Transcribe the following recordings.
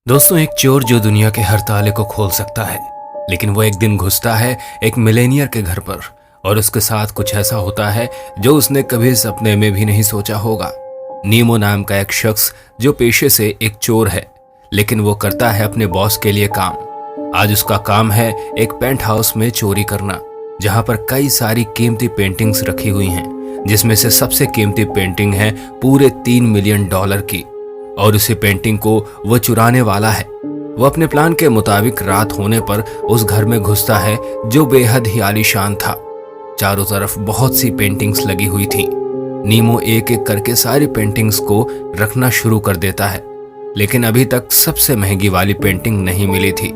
दोस्तों, एक चोर जो दुनिया के हर ताले को खोल सकता है, लेकिन वो एक दिन घुसता है एक मिलेनियर के घर पर और उसके साथ कुछ ऐसा होता है जो उसने कभी सपने में भी नहीं सोचा होगा। नीमो नाम का एक शख्स जो पेशे से एक चोर है, लेकिन वो करता है अपने बॉस के लिए काम। आज उसका काम है एक पेंट हाउस में चोरी करना, जहां पर कई सारी कीमती पेंटिंग्स रखी हुई हैं, जिसमें से सबसे कीमती पेंटिंग है पूरे $3 मिलियन की, और उसी पेंटिंग को वो चुराने वाला है। वो अपने प्लान के मुताबिक रात होने पर उस घर में घुसता है जो बेहद ही आलीशान था। चारों तरफ बहुत सी पेंटिंग्स लगी हुई थी। नीमो एक एक करके सारी पेंटिंग्स को रखना शुरू कर देता है, लेकिन अभी तक सबसे महंगी वाली पेंटिंग नहीं मिली थी,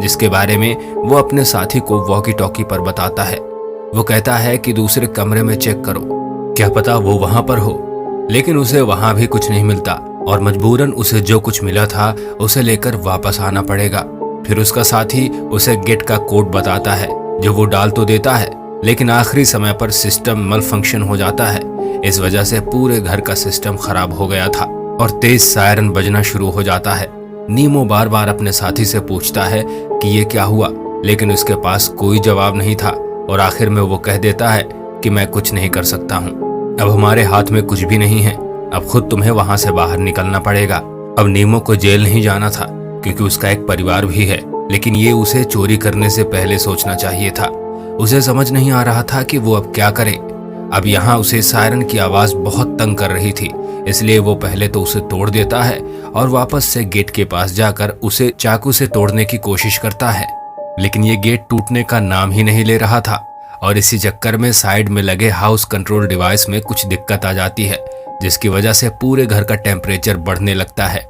जिसके बारे में वो अपने साथी को वॉकी टॉकी पर बताता है। वो कहता है कि दूसरे कमरे में चेक करो, क्या पता वो वहां पर हो, लेकिन उसे वहां भी कुछ नहीं मिलता और मजबूरन उसे जो कुछ मिला था उसे लेकर वापस आना पड़ेगा। फिर उसका साथी उसे गेट का कोड बताता है, जो वो डाल तो देता है, लेकिन आखिरी समय पर सिस्टम मल फंक्शन हो जाता है। इस वजह से पूरे घर का सिस्टम खराब हो गया था और तेज सायरन बजना शुरू हो जाता है। नीमो बार बार अपने साथी से पूछता है कि ये क्या हुआ, लेकिन उसके पास कोई जवाब नहीं था और आखिर में वो कह देता है कि मैं कुछ नहीं कर सकता हूँ, अब हमारे हाथ में कुछ भी नहीं है, अब खुद तुम्हें वहां से बाहर निकलना पड़ेगा। अब नीमो को जेल नहीं जाना था क्योंकि उसका एक परिवार भी है, लेकिन ये उसे चोरी करने से पहले सोचना चाहिए था। उसे समझ नहीं आ रहा था कि वो अब क्या करे। अब यहाँ उसे सायरन की आवाज बहुत तंग कर रही थी, इसलिए वो पहले तो उसे तोड़ देता है और वापस से गेट के पास जाकर उसे चाकू से तोड़ने की कोशिश करता है, लेकिन ये गेट टूटने का नाम ही नहीं ले रहा था और इसी चक्कर में साइड में लगे हाउस कंट्रोल डिवाइस में कुछ दिक्कत आ जाती है, जिसकी वजह से पूरे घर का टेम्परेचर बढ़ने लगता है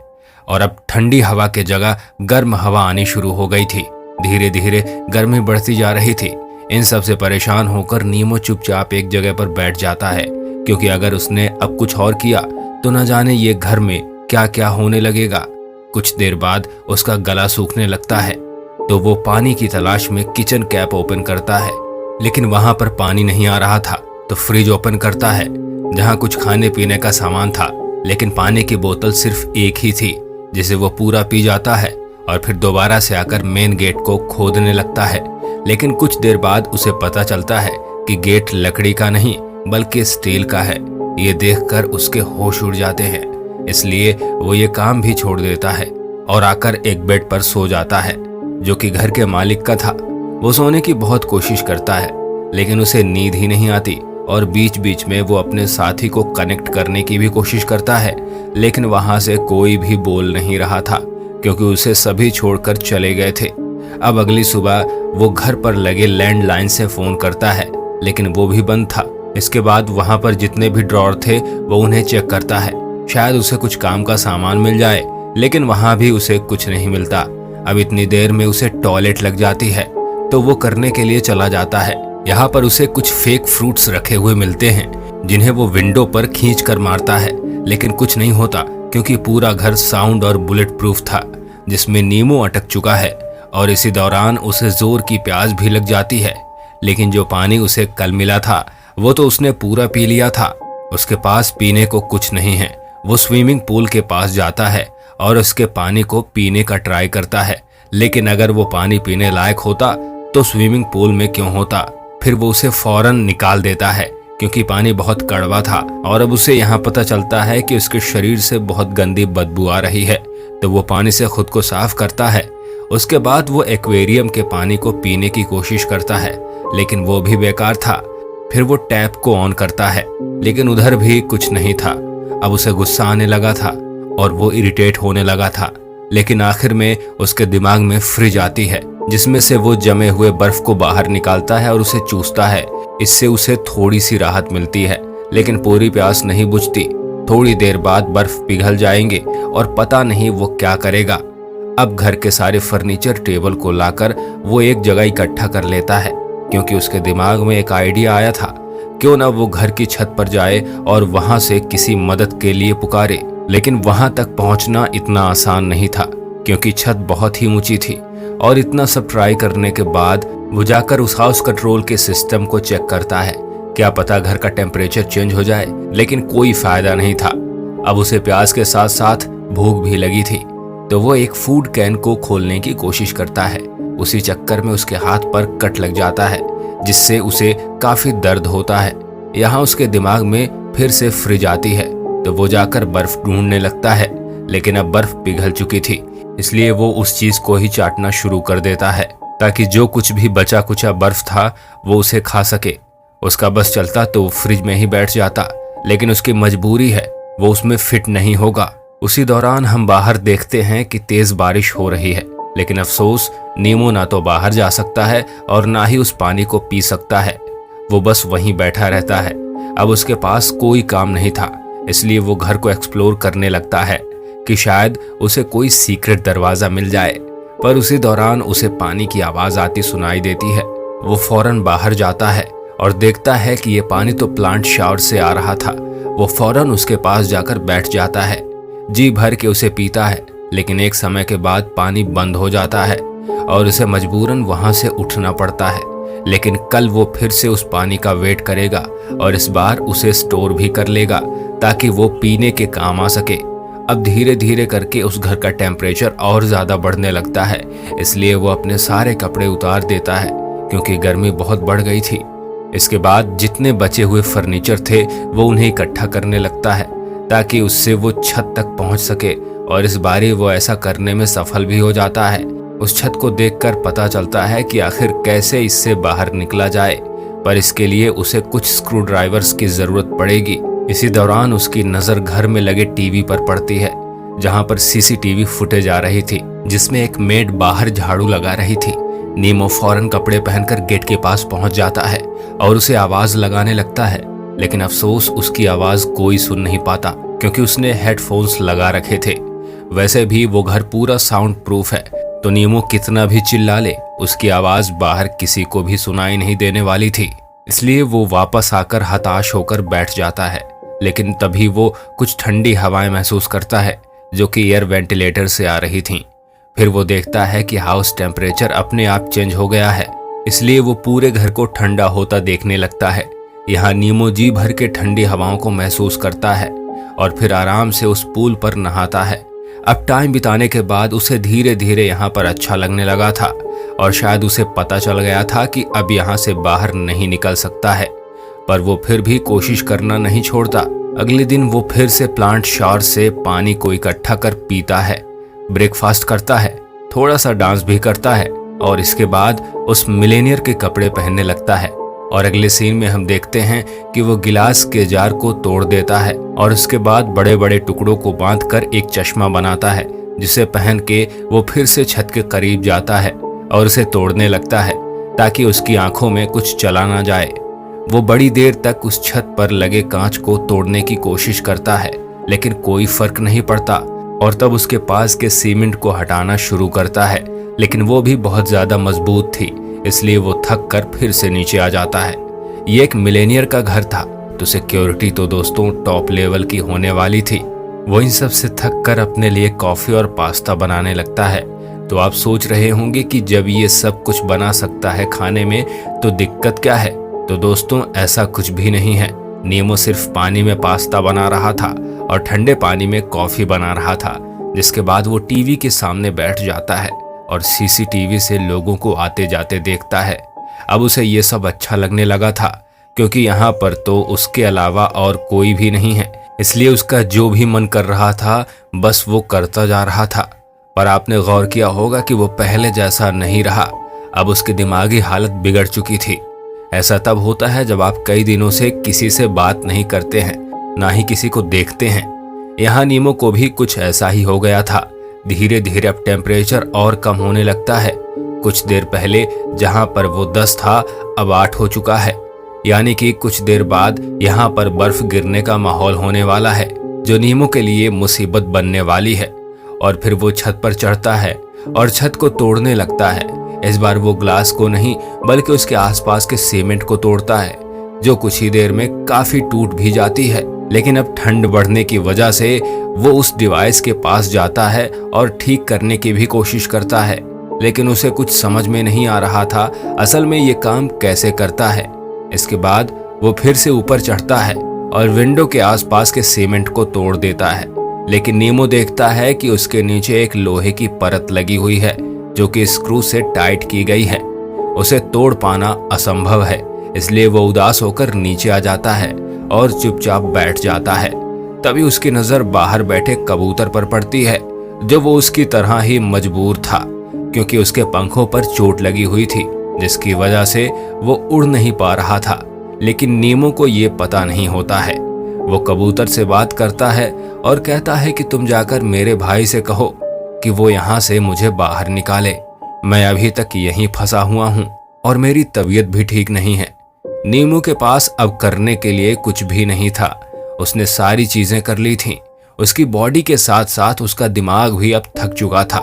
और अब ठंडी हवा के जगह गर्म हवा आनी शुरू हो गई थी। धीरे धीरे गर्मी बढ़ती जा रही थी। इन सब से परेशान होकर नीमो चुपचाप एक जगह पर बैठ जाता है, क्योंकि अगर उसने अब कुछ और किया तो न जाने ये घर में क्या क्या होने लगेगा। कुछ देर बाद उसका गला सूखने लगता है, तो वो पानी की तलाश में किचन कैप ओपन करता है, लेकिन वहां पर पानी नहीं आ रहा था। तो फ्रिज ओपन करता है जहां कुछ खाने पीने का सामान था, लेकिन पानी की बोतल सिर्फ एक ही थी, जिसे वो पूरा पी जाता है और फिर दोबारा से आकर मेन गेट को खोदने लगता है। लेकिन कुछ देर बाद उसे पता चलता है कि गेट लकड़ी का नहीं बल्कि स्टील का है। ये देखकर उसके होश उड़ जाते हैं, इसलिए वो ये काम भी छोड़ देता है और आकर एक बेड पर सो जाता है, जो कि घर के मालिक का था। वो सोने की बहुत कोशिश करता है, लेकिन उसे नींद ही नहीं आती और बीच बीच में वो अपने साथी को कनेक्ट करने की भी कोशिश करता है, लेकिन वहां से कोई भी बोल नहीं रहा था, क्योंकि उसे सभी छोड़कर चले गए थे। अब अगली सुबह वो घर पर लगे लैंडलाइन से फोन करता है, लेकिन वो भी बंद था। इसके बाद वहां पर जितने भी ड्रॉर थे वो उन्हें चेक करता है, शायद उसे कुछ काम का सामान मिल जाए, लेकिन वहां भी उसे कुछ नहीं मिलता। अब इतनी देर में उसे टॉयलेट लग जाती है, तो वो करने के लिए चला जाता है। यहाँ पर उसे कुछ फेक फ्रूट्स रखे हुए मिलते हैं, जिन्हें वो विंडो पर खींच कर मारता है, लेकिन कुछ नहीं होता, क्योंकि पूरा घर साउंड और बुलेट प्रूफ था, जिसमें नीमो अटक चुका है। और इसी दौरान उसे जोर की प्यास भी लग जाती है, लेकिन जो पानी उसे कल मिला था वो तो उसने पूरा पी लिया था। उसके पास पीने को कुछ नहीं है। वो स्विमिंग पूल के पास जाता है और उसके पानी को पीने का ट्राई करता है, लेकिन अगर वो पानी पीने लायक होता तो स्विमिंग पूल में क्यों होता। फिर वो उसे फौरन निकाल देता है, क्योंकि पानी बहुत कड़वा था और अब उसे यहाँ पता चलता है कि उसके शरीर से बहुत गंदी बदबू आ रही है। तो वो पानी से खुद को साफ करता है। उसके बाद वो एक्वेरियम के पानी को पीने की कोशिश करता है, लेकिन वो भी बेकार था। फिर वो टैप को ऑन करता है, लेकिन उधर भी कुछ नहीं था। अब उसे गुस्सा आने लगा था और वो इरिटेट होने लगा था, लेकिन आखिर में उसके दिमाग में फ्रिज आती है, जिसमें से वो जमे हुए बर्फ को बाहर निकालता है और उसे चूसता है। इससे उसे थोड़ी सी राहत मिलती है, लेकिन पूरी प्यास नहीं बुझती। थोड़ी देर बाद बर्फ पिघल जाएंगे और पता नहीं वो क्या करेगा। अब घर के सारे फर्नीचर टेबल को लाकर वो एक जगह इकट्ठा कर लेता है, क्योंकि उसके दिमाग में एक आइडिया आया था, क्यों ना वो घर की छत पर जाए और वहां से किसी मदद के लिए पुकारे। लेकिन वहां तक पहुंचना इतना आसान नहीं था, क्योंकि छत बहुत ही ऊंची थी और इतना सब ट्राई करने के बाद वो जाकर उस हाउस कंट्रोल के सिस्टम को चेक करता है, क्या पता घर का टेम्परेचर चेंज हो जाए, लेकिन कोई फायदा नहीं था। अब उसे प्यास के साथ साथ भूख भी लगी थी। तो वो एक फूड कैन को खोलने की कोशिश करता है। उसी चक्कर में उसके हाथ पर कट लग जाता है, जिससे उसे काफी दर्द होता है। यहाँ उसके दिमाग में फिर से फ्रिज आती है, तो वो जाकर बर्फ ढूंढने लगता है, लेकिन अब बर्फ पिघल चुकी थी, इसलिए वो उस चीज को ही चाटना शुरू कर देता है ताकि जो कुछ भी बचा कुचा बर्फ था वो उसे खा सके। उसका बस चलता तो फ्रिज में ही बैठ जाता, लेकिन उसकी मजबूरी है, वो उसमें फिट नहीं होगा। उसी दौरान हम बाहर देखते हैं कि तेज बारिश हो रही है, लेकिन अफसोस नीमो ना तो बाहर जा सकता है और ना ही उस पानी को पी सकता है। वो बस वहीं बैठा रहता है। अब उसके पास कोई काम नहीं था, इसलिए वो घर को एक्सप्लोर करने लगता है कि शायद उसे कोई सीक्रेट दरवाजा मिल जाए। पर उसी दौरान उसे पानी की आवाज आती सुनाई देती है। वो फौरन बाहर जाता है और देखता है कि ये पानी तो प्लांट शावर से आ रहा था। वो फौरन उसके पास जाकर बैठ जाता है, जी भर के उसे पीता है, लेकिन एक समय के बाद पानी बंद हो जाता है और उसे मजबूरन वहां से उठना पड़ता है। लेकिन कल वो फिर से उस पानी का वेट करेगा और इस बार उसे स्टोर भी कर लेगा ताकि वो पीने के काम आ सके। अब धीरे धीरे करके उस घर का टेम्परेचर और ज्यादा बढ़ने लगता है, इसलिए वो अपने सारे कपड़े उतार देता है क्योंकि गर्मी बहुत बढ़ गई थी। इसके बाद जितने बचे हुए फर्नीचर थे वो उन्हें इकट्ठा करने लगता है ताकि उससे वो छत तक पहुंच सके, और इस बारी वो ऐसा करने में सफल भी हो जाता है। उस छत को देखकर पता चलता है कि आखिर कैसे इससे बाहर निकला जाए, पर इसके लिए उसे कुछ स्क्रू ड्राइवर्स की जरूरत पड़ेगी। इसी दौरान उसकी नजर घर में लगे टीवी पर पड़ती है, जहां पर सीसीटीवी फुटेज आ रही थी जिसमें एक मेड बाहर झाड़ू लगा रही थी। नीमो फौरन कपड़े पहनकर गेट के पास पहुंच जाता है और उसे आवाज लगाने लगता है, लेकिन अफसोस उसकी आवाज कोई सुन नहीं पाता क्योंकि उसने हेडफोन्स लगा रखे थे। वैसे भी वो घर पूरा साउंड प्रूफ है, तो नीमो कितना भी चिल्ला ले उसकी आवाज बाहर किसी को भी सुनाई नहीं देने वाली थी। इसलिए वो वापस आकर हताश होकर बैठ जाता है, लेकिन तभी वो कुछ ठंडी हवाएं महसूस करता है जो कि एयर वेंटिलेटर से आ रही थीं। फिर वो देखता है कि हाउस टेम्परेचर अपने आप चेंज हो गया है, इसलिए वो पूरे घर को ठंडा होता देखने लगता है। यहाँ नीमो जी भर के ठंडी हवाओं को महसूस करता है और फिर आराम से उस पूल पर नहाता है। अब टाइम बिताने के बाद उसे धीरे धीरे यहाँ पर अच्छा लगने लगा था और शायद उसे पता चल गया था कि अब यहाँ से बाहर नहीं निकल सकता है, पर वो फिर भी कोशिश करना नहीं छोड़ता। अगले दिन वो फिर से प्लांट शावर से पानी को इकट्ठा कर पीता है, ब्रेकफास्ट करता है, थोड़ा सा डांस भी करता है और इसके बाद उस मिलेनियर के कपड़े पहनने लगता है। और अगले सीन में हम देखते हैं कि वो गिलास के जार को तोड़ देता है और उसके बाद बड़े बड़े टुकड़ों को बांधकर एक चश्मा बनाता है, जिसे पहन के वो फिर से छत के करीब जाता है और उसे तोड़ने लगता है ताकि उसकी आंखों में कुछ चला ना जाए। वो बड़ी देर तक उस छत पर लगे कांच को तोड़ने की कोशिश करता है, लेकिन कोई फर्क नहीं पड़ता। और तब उसके पास के सीमेंट को हटाना शुरू करता है, लेकिन वो भी बहुत ज्यादा मजबूत थी, इसलिए वो थक कर फिर से नीचे आ जाता है। ये एक मिलेनियर का घर था, तो सिक्योरिटी तो दोस्तों टॉप लेवल की होने वाली थी। वो इन सब से थक कर अपने लिए कॉफी और पास्ता बनाने लगता है। तो आप सोच रहे होंगे कि जब ये सब कुछ बना सकता है खाने में तो दिक्कत क्या है। तो दोस्तों ऐसा कुछ भी नहीं है। नीमो सिर्फ पानी में पास्ता बना रहा था और ठंडे पानी में कॉफी बना रहा था, जिसके बाद वो टीवी के सामने बैठ जाता है और सीसीटीवी से लोगों को आते जाते देखता है। अब उसे ये सब अच्छा लगने लगा था क्योंकि यहाँ पर तो उसके अलावा और कोई भी नहीं है, इसलिए उसका जो भी मन कर रहा था बस वो करता जा रहा था। पर आपने गौर किया होगा कि वो पहले जैसा नहीं रहा। अब उसकी दिमागी हालत बिगड़ चुकी थी। ऐसा तब होता है जब आप कई दिनों से किसी से बात नहीं करते हैं, ना ही किसी को देखते हैं। यहाँ नीमो को भी कुछ ऐसा ही हो गया था। धीरे धीरे अब टेम्परेचर और कम होने लगता है। कुछ देर पहले जहाँ पर वो 10 था अब 8 हो चुका है, यानी कि कुछ देर बाद यहाँ पर बर्फ गिरने का माहौल होने वाला है, जो नीमो के लिए मुसीबत बनने वाली है। और फिर वो छत पर चढ़ता है और छत को तोड़ने लगता है। इस बार वो ग्लास को नहीं बल्कि उसके आसपास के सीमेंट को तोड़ता है, जो कुछ ही देर में काफी टूट भी जाती है। लेकिन अब ठंड बढ़ने की वजह से वो उस डिवाइस के पास जाता है और ठीक करने की भी कोशिश करता है, लेकिन उसे कुछ समझ में नहीं आ रहा था असल में ये काम कैसे करता है। इसके बाद वो फिर से ऊपर चढ़ता है और विंडो के आसपास के सीमेंट को तोड़ देता है, लेकिन नीमो देखता है कि उसके नीचे एक लोहे की परत लगी हुई है जो कि स्क्रू से टाइट की गई है। उसे तोड़ पाना असंभव है, इसलिए वो उदास होकर नीचे आ जाता है और चुपचाप बैठ जाता है। तभी उसकी नजर बाहर बैठे कबूतर पर पड़ती है जो वो उसकी तरह ही मजबूर था, क्योंकि उसके पंखों पर चोट लगी हुई थी जिसकी वजह से वो उड़ नहीं पा रहा था। लेकिन नीमो को ये पता नहीं होता है। वो कबूतर से बात करता है और कहता है कि तुम जाकर मेरे भाई से कहो कि वो यहाँ से मुझे बाहर निकाले। मैं अभी तक यहीं फंसा हुआ हूँ और मेरी तबीयत भी ठीक नहीं है। नीमो के पास अब करने के लिए कुछ भी नहीं था। उसने सारी चीजें कर ली थीं। उसकी बॉडी के साथ साथ उसका दिमाग भी अब थक चुका था।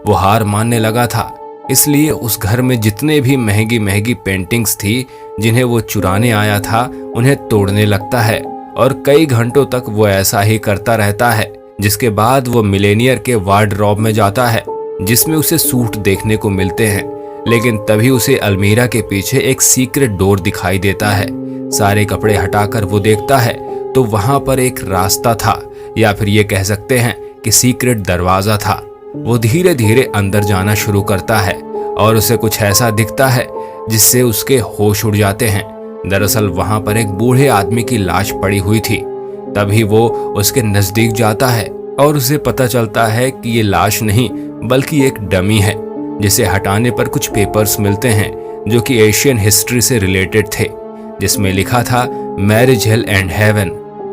वो हार मानने लगा था। इसलिए उस घर में जितने भी महंगी महंगी पेंटिंग्स थी जिन्हें वो चुराने आया था उन्हें तोड़ने लगता है और कई घंटों तक वो ऐसा ही करता रहता है। जिसके बाद वो मिलेनियर के वार्डरोब में जाता है जिसमें उसे सूट देखने को मिलते हैं। लेकिन तभी उसे अलमीरा के पीछे एक सीक्रेट डोर दिखाई देता है। सारे कपड़े हटाकर वो देखता है तो वहां पर एक रास्ता था, या फिर ये कह सकते हैं कि सीक्रेट दरवाजा था। वो धीरे धीरे अंदर जाना शुरू करता है और उसे कुछ ऐसा दिखता है जिससे उसके होश उड़ जाते हैं। दरअसल वहां पर एक बूढ़े आदमी की लाश पड़ी हुई थी। तभी वो उसके नजदीक जाता है और उसे पता चलता है कि ये लाश नहीं बल्कि एक डमी है, जिसे हटाने पर कुछ पेपर्स मिलते हैं जो कि एशियन हिस्ट्री से रिलेटेड थे, जिसमें लिखा था मैरिज हेल एंड हेवन।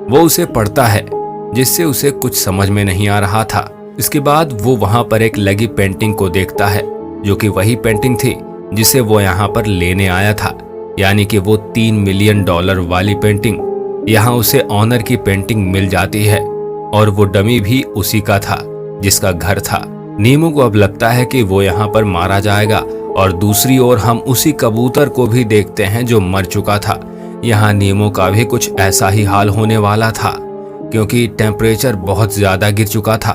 वो उसे पढ़ता है जिससे उसे कुछ समझ में नहीं आ रहा था। इसके बाद वो वहां पर एक लगी पेंटिंग को देखता है जो कि वही पेंटिंग थी जिसे वो यहाँ पर लेने आया था, यानी कि वो $3 मिलियन वाली पेंटिंग। यहाँ उसे ऑनर की पेंटिंग मिल जाती है और वो डमी भी उसी का था जिसका घर था। नीमो को अब लगता है कि वो यहाँ पर मारा जाएगा और दूसरी ओर हम उसी कबूतर को भी देखते हैं जो मर चुका था। यहाँ नीमो का भी कुछ ऐसा ही हाल होने वाला था क्योंकि टेम्परेचर बहुत ज्यादा गिर चुका था।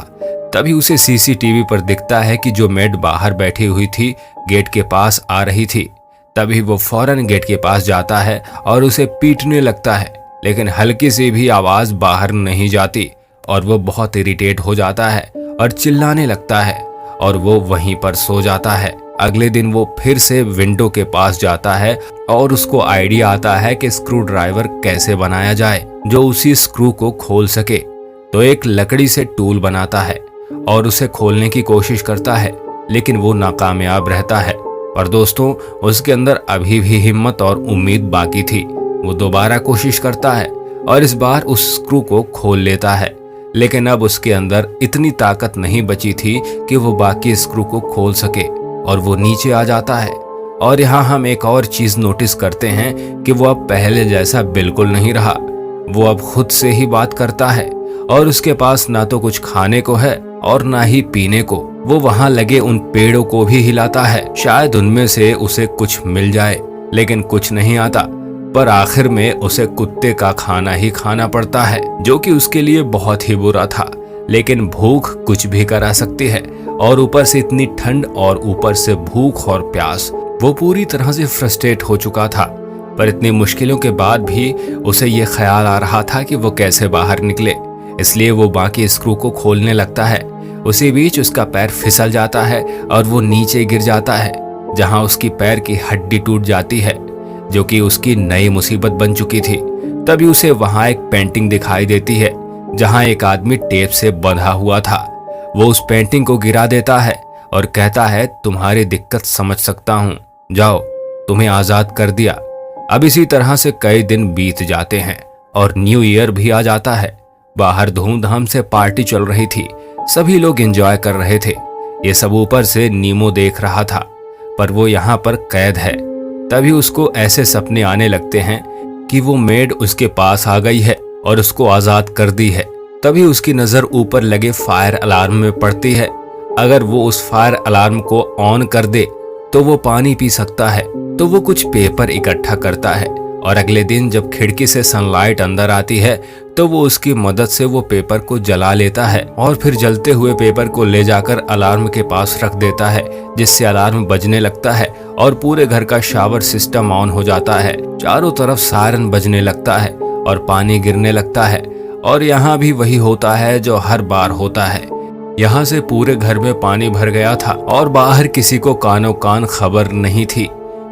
तभी उसे सीसीटीवी पर दिखता है कि जो मेड बाहर बैठी हुई थी गेट के पास आ रही थी। तभी वो फौरन गेट के पास जाता है और उसे पीटने लगता है, लेकिन हल्की सी भी आवाज बाहर नहीं जाती और वो बहुत इरिटेट हो जाता है और चिल्लाने लगता है और वो वहीं पर सो जाता है। अगले दिन वो फिर से विंडो के पास जाता है और उसको आइडिया आता है कि स्क्रू ड्राइवर कैसे बनाया जाए जो उसी स्क्रू को खोल सके। तो एक लकड़ी से टूल बनाता है और उसे खोलने की कोशिश करता है, लेकिन वो नाकामयाब रहता है। पर दोस्तों, उसके अंदर अभी भी हिम्मत और उम्मीद बाकी थी। वो दोबारा कोशिश करता है और इस बार उस स्क्रू को खोल लेता है, लेकिन अब उसके अंदर इतनी ताकत नहीं बची थी कि वो बाकी स्क्रू को खोल सके और वो नीचे आ जाता है। और यहाँ हम एक और चीज नोटिस करते हैं कि वो अब पहले जैसा बिल्कुल नहीं रहा। वो अब खुद से ही बात करता है और उसके पास ना तो कुछ खाने को है और ना ही पीने को। वो वहां लगे उन पेड़ों को भी हिलाता है, शायद उनमें से उसे कुछ मिल जाए, लेकिन कुछ नहीं आता। पर आखिर में उसे कुत्ते का खाना ही खाना पड़ता है, जो कि उसके लिए बहुत ही बुरा था। लेकिन भूख कुछ भी करा सकती है और ऊपर से इतनी ठंड और ऊपर से भूख और प्यास। वो पूरी तरह से फ्रस्ट्रेट हो चुका था, पर इतनी मुश्किलों के बाद भी उसे ये ख्याल आ रहा था कि वो कैसे बाहर निकले। इसलिए वो बाकी स्क्रू को खोलने लगता है। उसी बीच उसका पैर फिसल जाता है और वो नीचे गिर जाता है, जहां उसकी पैर की हड्डी टूट जाती है, जो कि उसकी नई मुसीबत बन चुकी थी। तभी उसे वहां एक पेंटिंग दिखाई देती है जहां एक आदमी टेप से बंधा हुआ था। वो उस पेंटिंग को गिरा देता है और कहता है, तुम्हारी दिक्कत समझ सकता हूँ, जाओ, तुम्हें आजाद कर दिया। अब इसी तरह से कई दिन बीत जाते हैं और न्यू ईयर भी आ जाता है। बाहर धूमधाम से पार्टी चल रही थी, सभी लोग एंजॉय कर रहे थे। ये सब ऊपर से नीमो देख रहा था, पर वो यहाँ पर कैद है। तभी उसको ऐसे सपने आने लगते हैं कि वो मेड उसके पास आ गई है और उसको आजाद कर दी है। तभी उसकी नजर ऊपर लगे फायर अलार्म में पड़ती है। अगर वो उस फायर अलार्म को ऑन कर दे तो वो पानी पी सकता है। तो वो कुछ पेपर इकट्ठा करता है और अगले दिन जब खिड़की से सनलाइट अंदर आती है तो वो उसकी मदद से वो पेपर को जला लेता है और फिर जलते हुए पेपर को ले जाकर अलार्म के पास रख देता है, जिससे अलार्म बजने लगता है और पूरे घर का शावर सिस्टम ऑन हो जाता है। चारों तरफ सायरन बजने लगता है और पानी गिरने लगता है और यहाँ भी वही होता है जो हर बार होता है। यहाँ से पूरे घर में पानी भर गया था और बाहर किसी को कानो कान खबर नहीं थी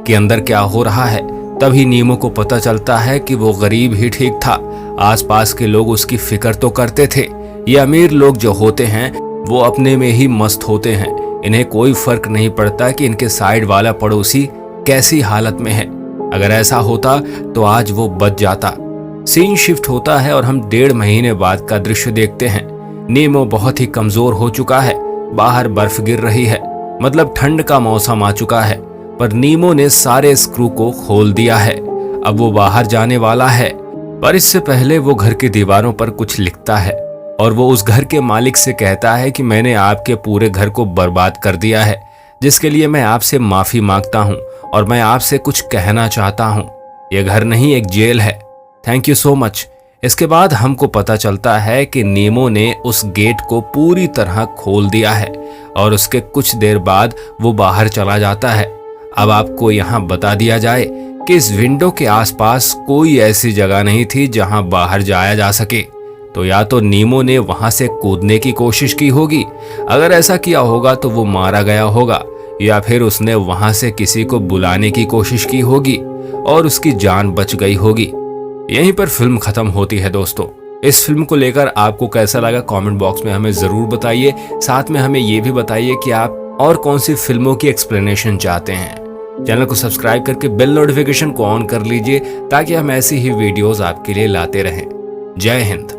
कि अंदर क्या हो रहा है। तभी नीमो को पता चलता है कि वो गरीब ही ठीक था। आसपास के लोग उसकी फिक्र तो करते थे। ये अमीर लोग जो होते हैं वो अपने में ही मस्त होते हैं। इन्हें कोई फर्क नहीं पड़ता कि इनके साइड वाला पड़ोसी कैसी हालत में है। अगर ऐसा होता तो आज वो बच जाता। सीन शिफ्ट होता है और हम 1.5 महीने बाद का दृश्य देखते हैं। नीमो बहुत ही कमजोर हो चुका है। बाहर बर्फ गिर रही है, मतलब ठंड का मौसम आ चुका है। पर नीमो ने सारे स्क्रू को खोल दिया है। अब वो बाहर जाने वाला है, पर इससे पहले वो घर की दीवारों पर कुछ लिखता है और वो उस घर के मालिक से कहता है कि मैंने आपके पूरे घर को बर्बाद कर दिया है, जिसके लिए मैं आपसे माफी मांगता हूँ और मैं आपसे कुछ कहना चाहता हूँ। यह घर नहीं, एक जेल है। Thank you so much. इसके बाद हमको पता चलता है कि नीमो ने उस गेट को पूरी तरह खोल दिया है और उसके कुछ देर बाद वो बाहर चला जाता है। अब आपको यहाँ बता दिया जाए कि इस विंडो के आसपास कोई ऐसी जगह नहीं थी जहाँ बाहर जाया जा सके। तो या तो नीमो ने वहां से कूदने की कोशिश की होगी, अगर ऐसा किया होगा तो वो मारा गया होगा, या फिर उसने वहां से किसी को बुलाने की कोशिश की होगी और उसकी जान बच गई होगी। यहीं पर फिल्म खत्म होती है दोस्तों। इस फिल्म को लेकर आपको कैसा लगा कमेंट बॉक्स में हमें जरूर बताइए। साथ में हमें ये भी बताइए कि आप और कौन सी फिल्मों की एक्सप्लेनेशन चाहते हैं। चैनल को सब्सक्राइब करके बेल नोटिफिकेशन को ऑन कर लीजिए ताकि हम ऐसी ही वीडियोस आपके लिए लाते रहें। जय हिंद।